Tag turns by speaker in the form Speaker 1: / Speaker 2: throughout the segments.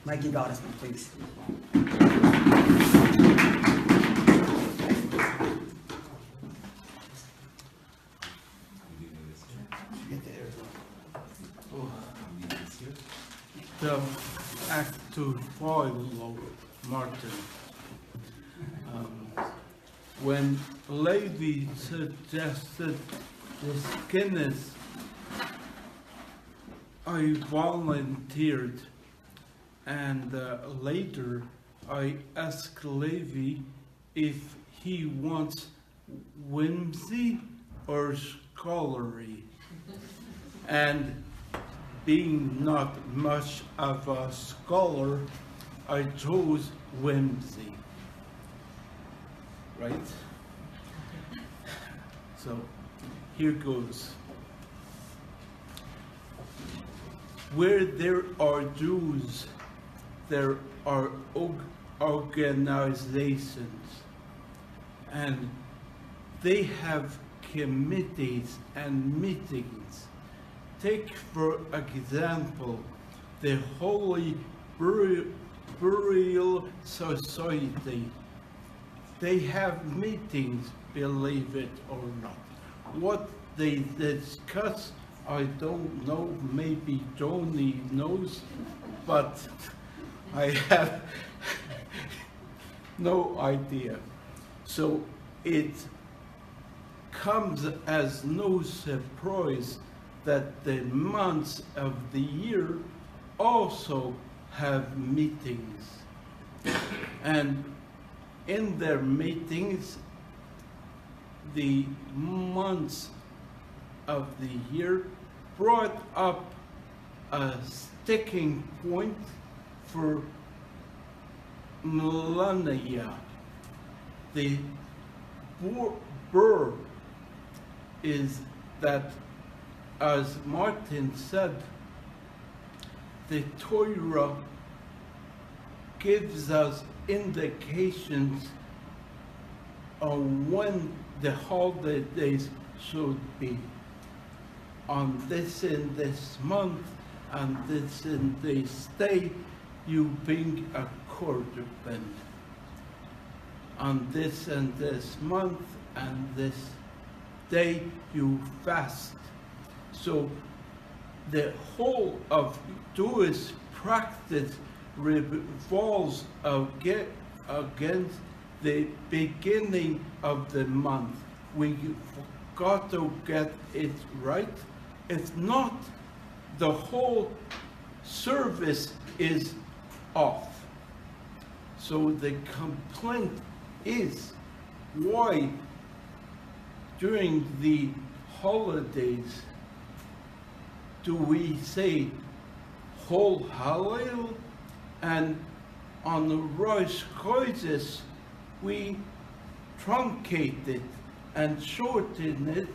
Speaker 1: Mikey Gottesman, please.
Speaker 2: The Act to follow Martin. When Levi suggested the Skinners, I volunteered, and later I asked Levi if he wants whimsy or scholarly. And being not much of a scholar, I chose whimsy. Right? So, here goes. Where there are Jews, there are organizations, and they have committees and meetings. Take, for example, the Holy Burial Society. They have meetings, believe it or not. What they discuss, I don't know, maybe Tony knows, but I have no idea. So it comes as no surprise that the months of the year also have meetings. And in their meetings, the months of the year brought up a sticking point for millennia. The burr is that, as Martin said, the Torah gives us indications on when the holidays should be. On this in this month, and this in this day, you bring a korban. On this and this month, and this day, you fast. So the whole of Jewish practice revolves against the beginning of the month. We got to get it right. If not, the whole service is off. So the complaint is, why during the holidays do we say Whole Hallel, and on the Rosh Chodesh we truncate it and shorten it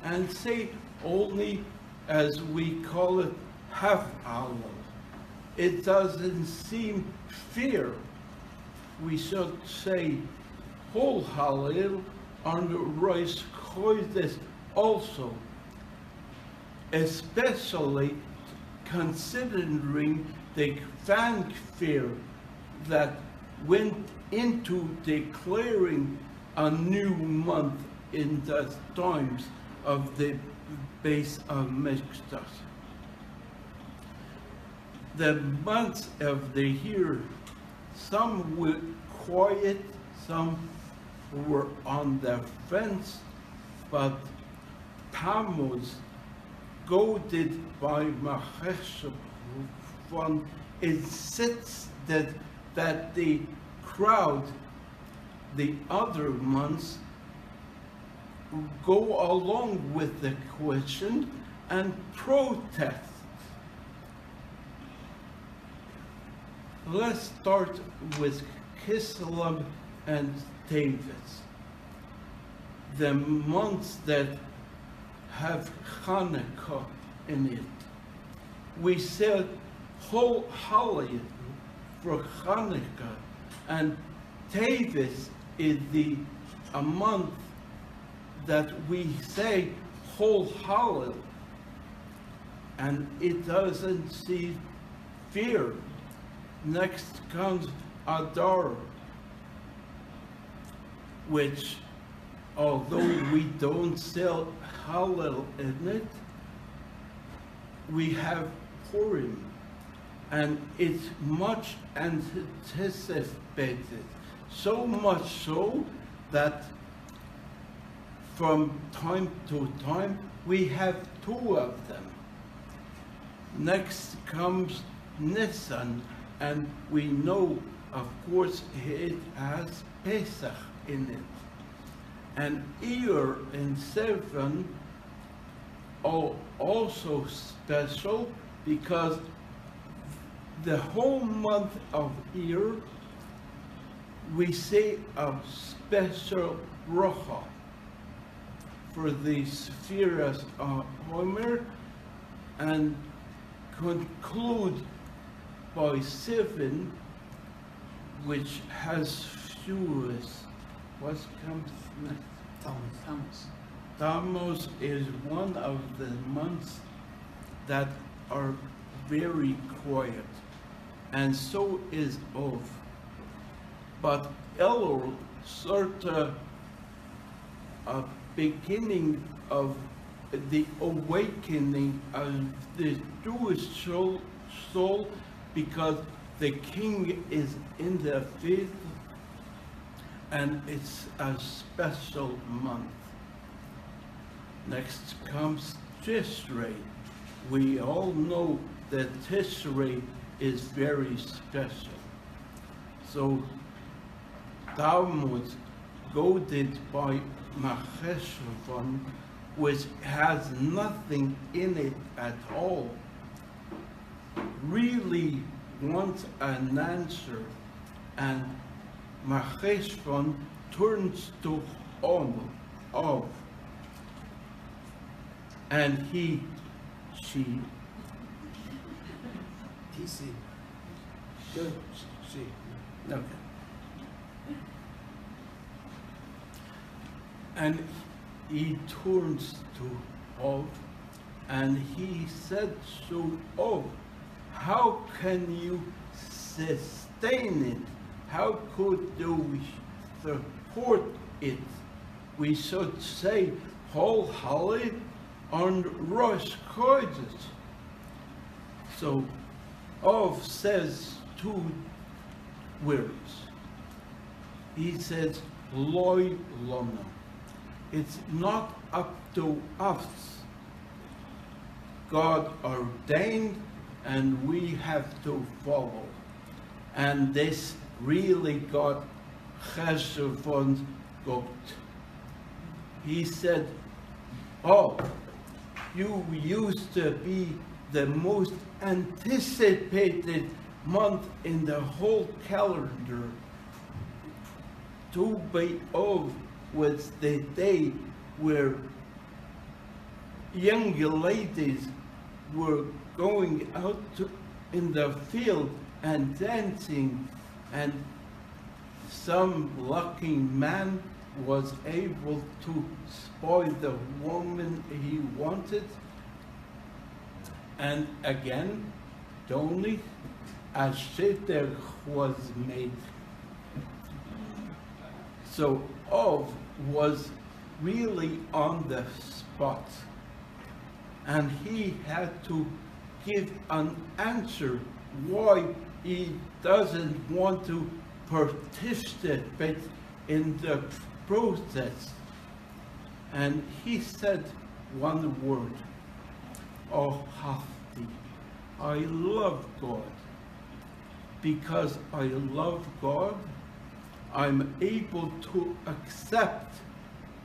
Speaker 2: and say only, as we call it, half Hallel. It doesn't seem fair. We should say Whole Hallel on the Rosh Chodesh also, especially considering the fanfare that went into declaring a new month in the times of the base of Mikdash. The months of the year, some were quiet, some were on the fence, but Tammuz, goaded by Maheshaphan, insists that the crowd, the other months, go along with the question and protest. Let's start with Kislev and Teves, the months that have Hanukkah in it. We said Whole Hallel for Hanukkah, and Teves is a month that we say Whole Hallel, and it doesn't seem fair Next comes Adar, which, although we don't sell halal in it, we have Purim, and it's much anticipated. So much so that from time to time we have two of them. Next comes Nisan, and we know, of course, it has Pesach in it. And Iyar in 7 are also special because the whole month of Iyar we say a special bracha for the Spheres of Homer and conclude by 7, which has fewest. What comes next? Tammuz is one of the months that are very quiet, and so is Ov. But Elul, sort of a beginning of the awakening of the Jewish soul, because the king is in the field, and it's a special month. Next comes Tishrei. We all know that Tishrei is very special. So Talmud, goaded by Macheshvan, which has nothing in it at all, really wants an answer, and Macheshvan turns to Of, and she,
Speaker 1: TC. Good. She.
Speaker 2: okay. And he turns to Of, and he said to Of, how can you sustain it? How could you support it? We should say wholeheartedly on Rosh Chodesh. So Of says 2 words. He says, Loi Lona. It's not up to us. God ordained, and we have to follow. And this really got Cheshuvon's goat. He said, oh, you used to be the most anticipated month in the whole calendar. Tu B'Ov was the day where young ladies were going out in the field and dancing, and some lucky man was able to spoil the woman he wanted. And again, only a shidduch was made. So Of was really on the spot, and he had to give an answer why he doesn't want to participate in the process. And he said one word, Ohafti. I love God. Because I love God, I'm able to accept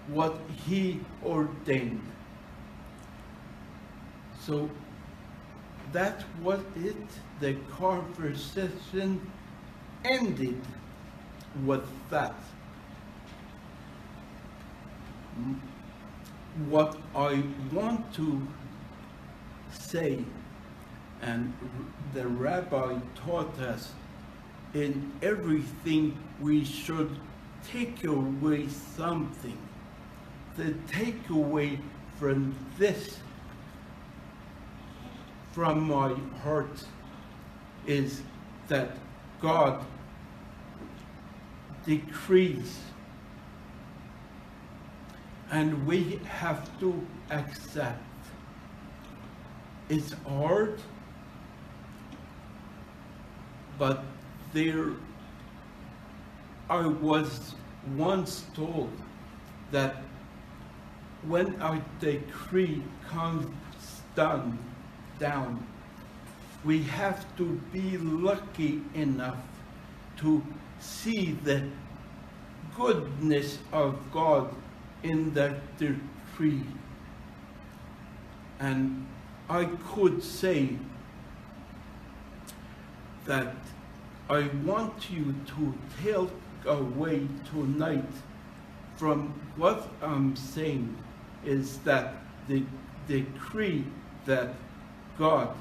Speaker 2: what He ordained. So that's what the conversation ended with that. What I want to say, and the rabbi taught us, in everything we should take away something. The takeaway from this, from my heart, is that God decrees, and we have to accept. It's hard, but I was once told that when a decree comes down, we have to be lucky enough to see the goodness of God in that decree. And I could say that I want you to take away tonight from what I'm saying is that the decree that God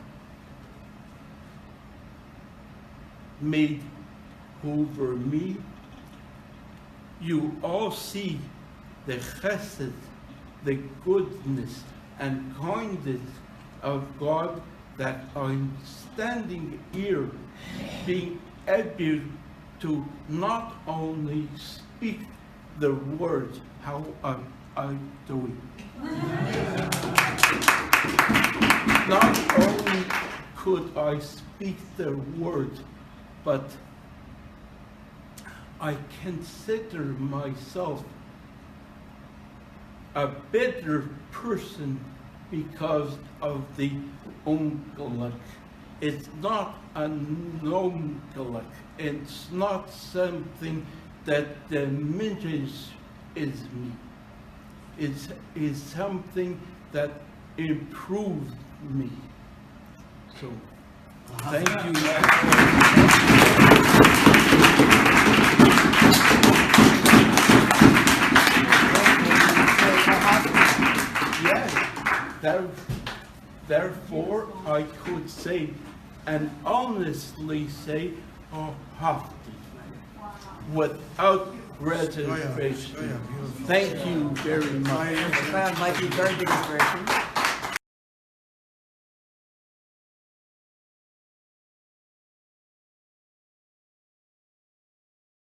Speaker 2: made over me, you all see the chesed, the goodness and kindness of God, that I'm standing here being able to not only speak the words how I'm doing. Not only could I speak the words, but I consider myself a better person because of the ongeluk. It's not a ongeluk. It's not something that diminishes me. It is something that improves me. So, thank you. Yes, therefore I could say and honestly say, oh, Hafti, without reservation. Thank you very much.
Speaker 3: Might be very good inspiration.